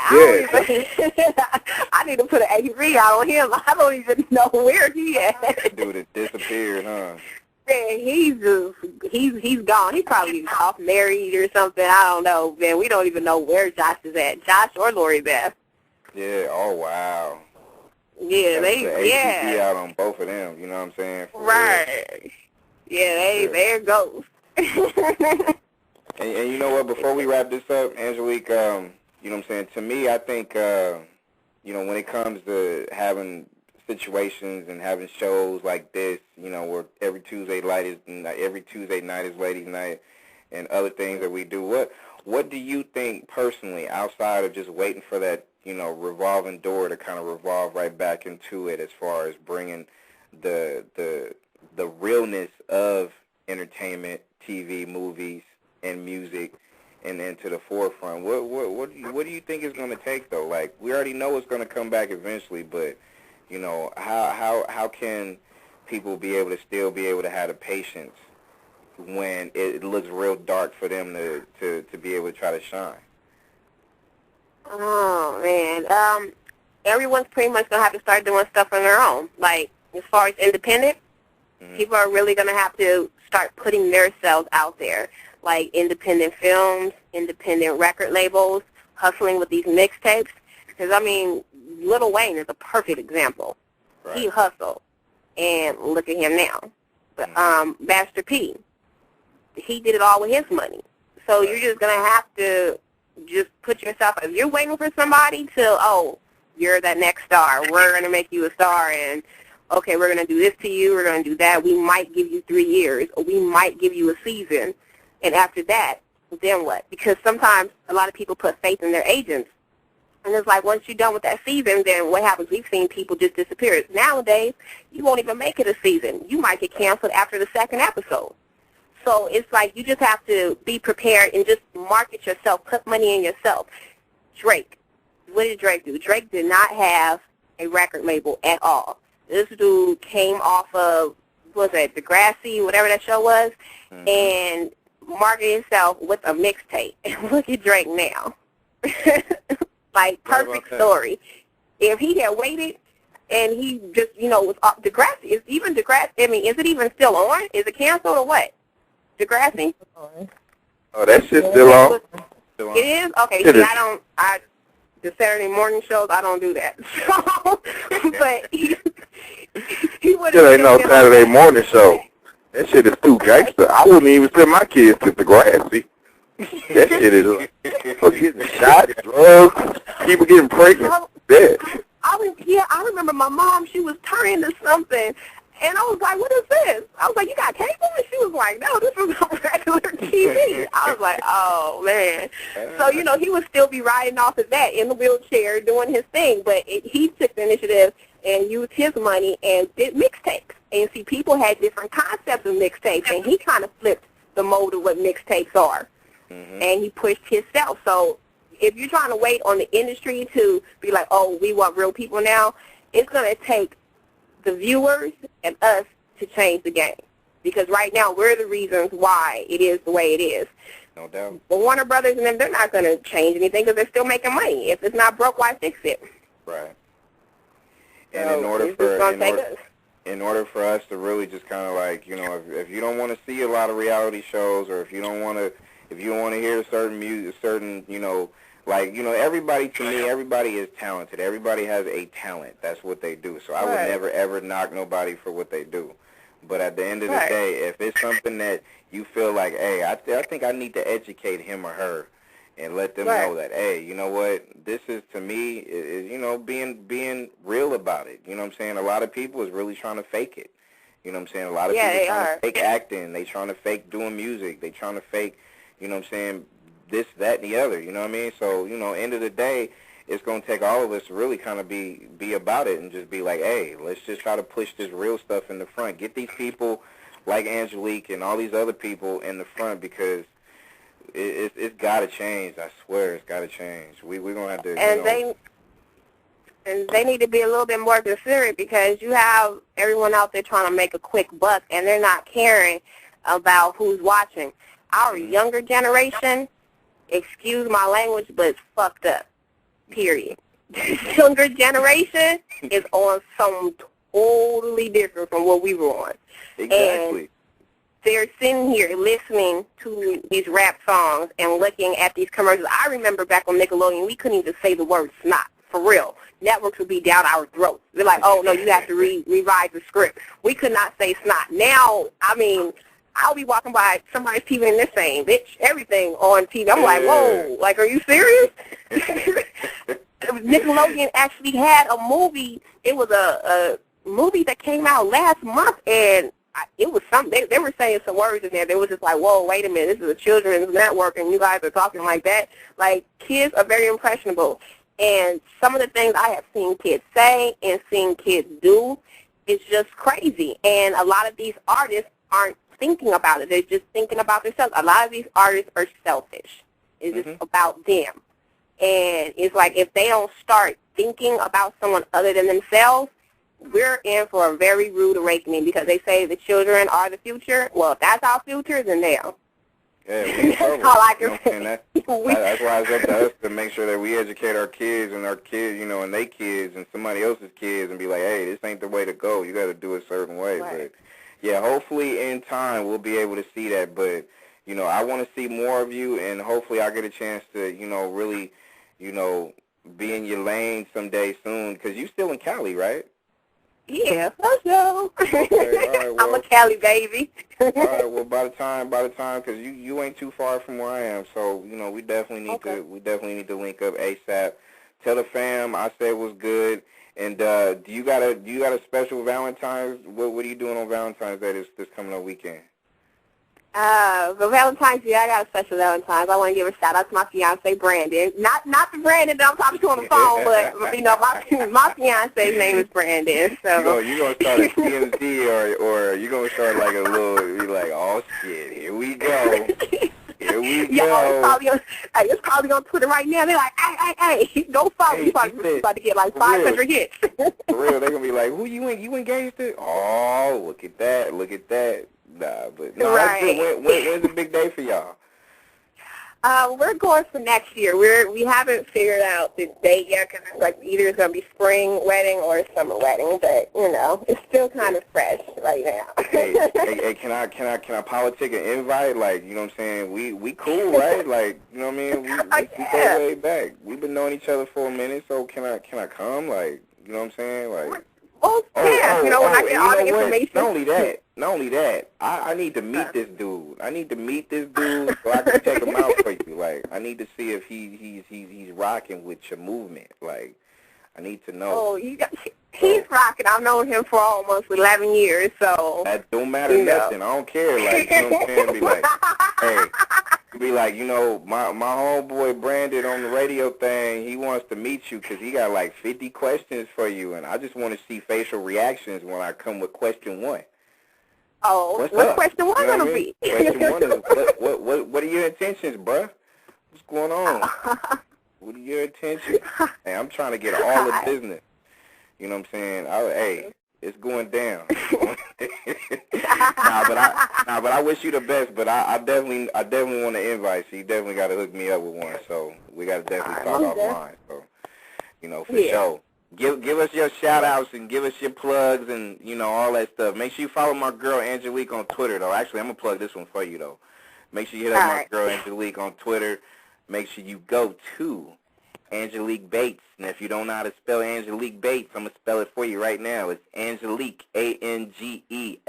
I need to put an AV out on him. I don't even know where he at. That dude has disappeared, huh? Man, he's gone. He's probably off married or something. I don't know, man. We don't even know where Josh is at. Josh or Lori Beth. Yeah. Oh wow. Yeah, ATP out on both of them. You know what I'm saying? Right. Real. Yeah, there it goes. and you know what? Before we wrap this up, Angelique, you know what I'm saying? To me, I think, you know, when it comes to having situations and having shows like this, you know, where every Tuesday night is ladies' night, and other things that we do, what do you think personally, outside of just waiting for that, you know, revolving door to kind of revolve right back into it, as far as bringing the realness of entertainment, TV, movies, and music, and then to the forefront? What do you think it's going to take, though? Like, we already know it's going to come back eventually, but, you know, how can people be able to have the patience when it looks real dark for them to be able to try to shine? Oh man, everyone's pretty much gonna have to start doing stuff on their own. Like, as far as independent, people are really gonna have to start putting themselves out there. Like independent films, independent record labels, hustling with these mixtapes. Because, I mean, Lil Wayne is a perfect example. Right. He hustled, and look at him now. But Master P, he did it all with his money. So you're just going to have to just put yourself, if you're waiting for somebody to, you're that next star, we're going to make you a star, and, okay, we're going to do this to you, we're going to do that, we might give you 3 years, or we might give you a season. And after that, then what? Because sometimes a lot of people put faith in their agents. And it's like, once you're done with that season, then what happens? We've seen people just disappear. Nowadays, you won't even make it a season. You might get canceled after the second episode. So it's like you just have to be prepared and just market yourself, put money in yourself. Drake. What did Drake do? Drake did not have a record label at all. This dude came off of, what was it, Degrassi, whatever that show was, and marketed himself with a mixtape. And look at Drake now. Like, perfect story. If he had waited and he just, was Degrassi, is it even still on? Is it canceled or what? Degrassi? Oh, that shit's still on. It is? Okay, the Saturday morning shows, I don't do that. So, but he would have. It ain't no Saturday morning show. That shit is too gangster. I wouldn't even send my kids to Degrassi. That shit is getting shot, drugs, people getting pregnant. I yeah, I remember my mom, she was turning to something, and I was like, what is this? I was like, you got cable? And she was like, no, this is a regular TV. I was like, oh, man. So, you know, he would still be riding off of that in the wheelchair doing his thing, but he took the initiative and used his money and did mixtapes. And see, people had different concepts of mixtapes, and he kind of flipped the mold of what mixtapes are, and he pushed himself. So if you're trying to wait on the industry to be like, oh, we want real people now, it's going to take the viewers and us to change the game. Because right now, we're the reasons why it is the way it is. No doubt. But Warner Brothers and them, they're not going to change anything because they're still making money. If it's not broke, why fix it? Right. And so in order for us to really just kind of like, you know, if you don't want to see a lot of reality shows, or if you don't want to hear certain music, certain, you know, like, you know, everybody, to me, everybody is talented. Everybody has a talent. That's what they do. So I would never, ever knock nobody for what they do. But at the end of the day, if it's something that you feel like, hey, I think I need to educate him or her and let them know that, hey, you know what, this is, to me, is, you know, being real about it. You know what I'm saying? A lot of people is really trying to fake it. You know what I'm saying? A lot of people trying to fake acting. They trying to fake doing music. They trying to fake, you know what I'm saying, this, that, and the other, you know what I mean? So, you know, end of the day, it's going to take all of us to really kind of be about it and just be like, hey, let's just try to push this real stuff in the front. Get these people like Angelique and all these other people in the front, because it's got to change. I swear it's got to change. We're going to have to, And they need to be a little bit more considerate, because you have everyone out there trying to make a quick buck, and they're not caring about who's watching. Our younger generation, excuse my language, but it's fucked up, period. The younger generation is on something totally different from what we were on. Exactly. And they're sitting here listening to these rap songs and looking at these commercials. I remember back on Nickelodeon, we couldn't even say the word snot, for real. Networks would be down our throats. They're like, oh, no, you have to revise the script. We could not say snot. Now, I mean, I'll be walking by somebody's TV and they're saying, bitch, everything on TV. I'm like, whoa, like, are you serious? Nickelodeon actually had a movie. It was a movie that came out last month, and it was something. They were saying some words in there. They was just like, whoa, wait a minute, this is a children's network, and you guys are talking like that. Like, kids are very impressionable. And some of the things I have seen kids say and seen kids do is just crazy. And a lot of these artists aren't thinking about it. They're just thinking about themselves. A lot of these artists are selfish. It's just about them. And it's like, if they don't start thinking about someone other than themselves, we're in for a very rude awakening, because they say the children are the future. Well, if that's our future, then they are. Yeah, that's all I can say. That's why it's up to us to make sure that we educate our kids, you know, and they kids and somebody else's kids, and be like, hey, this ain't the way to go. You got to do it a certain way. But yeah, hopefully in time we'll be able to see that. But, you know, I want to see more of you, and hopefully I get a chance to, you know, really, you know, be in your lane someday soon, because you still in Cali, right? Yeah, for sure. Okay, all right, well, I'm a Cali baby. all right, well, by the time, because you ain't too far from where I am, so, you know, we definitely need to link up ASAP. Tell the fam I said it was good. And do you got a special Valentine's? What are you doing on Valentine's Day this coming up weekend? For Valentine's Day, I got a special Valentine's. I want to give a shout out to my fiance Brandon. Not the Brandon that I'm talking to on the phone, but you know, my fiance's name is Brandon. So you gonna start a TMZ or you gonna start like a little? You like, oh shit, here we go. Here we go. It's probably on Twitter right now. They're like, hey, don't follow me. You're about to get like 500 hits. For real, they're going to be like, who you engaged to? Oh, look at that. Nah, but no, that's good. When's the big day for y'all? We're going for next year. We haven't figured out the date yet, because like either it's going to be spring wedding or a summer wedding, but you know, it's still kind of fresh right now. hey, can I politic an invite? Like, you know what I'm saying? We cool, right? Like, you know what I mean? We go way back. We've been knowing each other for a minute, so can I come? Like, you know what I'm saying? Like, when I get all the information. Not only that, I need to meet this dude. So I can check him out for you. Like, I need to see if he's rocking with your movement. Like, I need to know. Oh, he's rocking. I've known him for almost 11 years, so. That don't matter nothing. I don't care. Like, you know what I'm saying? Be like, hey, be like, you know, my homeboy Branded on the radio thing, he wants to meet you because he got like 50 questions for you, and I just want to see facial reactions when I come with question 1. Oh, what's question 1 going to be? Question 1 is, what are your intentions, bruh? What's going on? What are your intentions? Hey, I'm trying to get all the business. You know what I'm saying? Hey, it's going down. but I wish you the best. But I definitely want to invite. So you definitely got to hook me up with one. So we got to definitely talk offline. So, you know, for sure. Give us your shout outs and give us your plugs and, you know, all that stuff. Make sure you follow my girl Angelique on Twitter though. Actually, I'm gonna plug this one for you though. Make sure you hit up my girl Angelique on Twitter. Make sure you go to Angelique Bates. And if you don't know how to spell Angelique Bates, I'm going to spell it for you right now. It's Angelique, Angelique,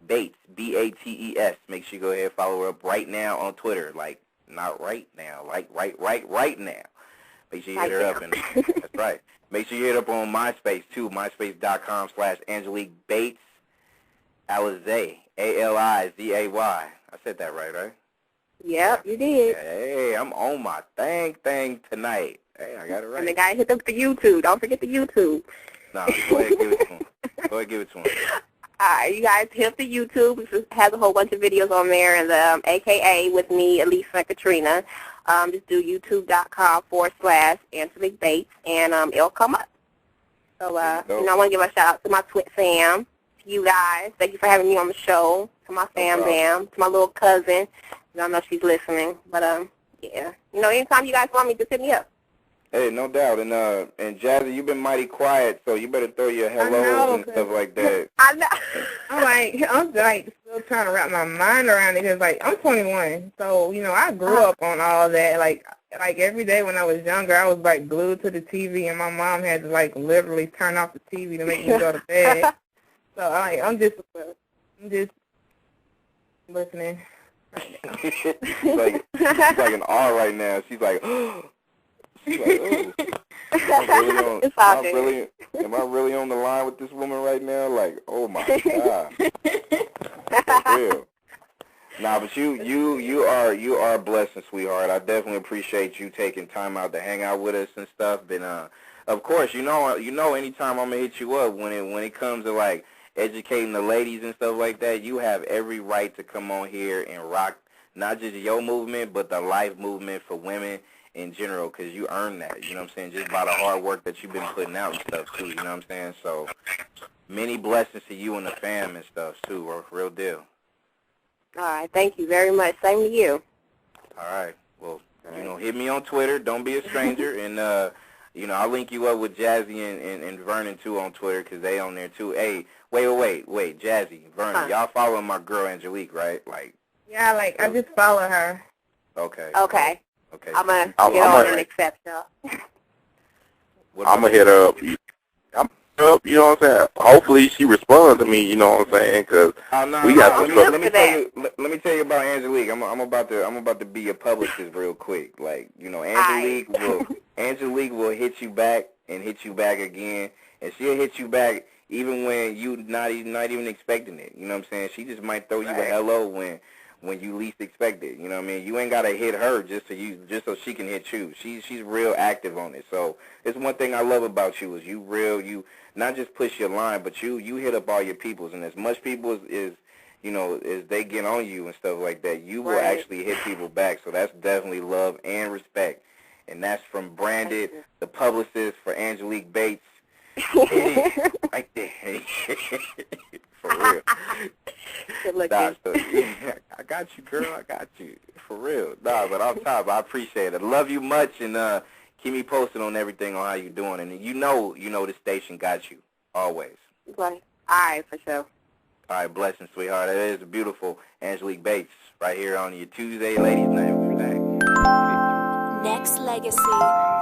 Bates, Bates. Make sure you go ahead and follow her up right now on Twitter. Like, not right now, like right now. Make sure you hit her up. And that's right. Make sure you hit up on MySpace, too, myspace.com/Angelique Bates, Alizay, Alizay. I said that right? Yep, you did. Hey, I'm on my thing tonight. Hey, I got it right. And the guy hit up the YouTube. Don't forget the YouTube. No, go ahead, give it to him. All right, you guys hit the YouTube. It has a whole bunch of videos on there, and the AKA with me, Elisa and Katrina. Just do youtube.com/Angelique Bates, and it'll come up. So, I want to give a shout out to my Twit fam, to you guys. Thank you for having me on the show. To my fam bam, to my little cousin. I know she's listening, but yeah. You know, anytime you guys want me, just hit me up. Hey, no doubt. And Jazzy, you've been mighty quiet, so you better throw your hellos and stuff like that. I know. I'm still trying to wrap my mind around it because, like, I'm 21, so, you know, I grew up on all that. Like every day when I was younger, I was, like, glued to the TV, and my mom had to, like, literally turn off the TV to make me go to bed. So, I'm just listening. she's like an R right now. She's like, oh. Am I really on the line with this woman right now? Like, oh my God. For real. Nah, but you are a blessing, sweetheart. I definitely appreciate you taking time out to hang out with us and stuff. And of course, you know, anytime I'm gonna hit you up when it comes to like educating the ladies and stuff like that, you have every right to come on here and rock not just your movement, but the life movement for women in general, because you earn that, you know what I'm saying, just by the hard work that you've been putting out and stuff, too, you know what I'm saying? So many blessings to you and the fam and stuff, too, real deal. All right, thank you very much. Same to you. All right. Well, you know, hit me on Twitter. Don't be a stranger. And, you know, I'll link you up with Jazzy and Vernon, too, on Twitter, because they on there, too. Hey, wait, Jazzy, Vernon, y'all following my girl Angelique, right? Like. Yeah, like, I just follow her. Okay. I'm going to get on and accept y'all. I'm going to hit her up. You know what I'm saying? Hopefully she responds to me, you know what I'm saying? Because we got some stuff. Let me tell you about Angelique. I'm about to be your publicist real quick. Like, you know, Angelique will hit you back and hit you back again, and she'll hit you back even when you not even expecting it. You know what I'm saying? She just might throw you a hello when you least expect it. You know what I mean? You ain't gotta hit her just so she can hit you. She's real active on it. So it's one thing I love about you is you not just push your line, but you hit up all your peoples, and as much people as you know, as they get on you and stuff like that, you will actually hit people back. So that's definitely love and respect. And that's from Branded, the publicist for Angelique Bates. Right there. For real. Nah, so, I got you, girl. I got you. For real. Nah, but on top, I appreciate it. Love you much, and keep me posted on everything on how you doing. And you know the station got you, always. Right. All right, for sure. All right, blessings, sweetheart. It is a beautiful Angelique Bates right here on your Tuesday Ladies Night. We'll be back. Nexxlegacy.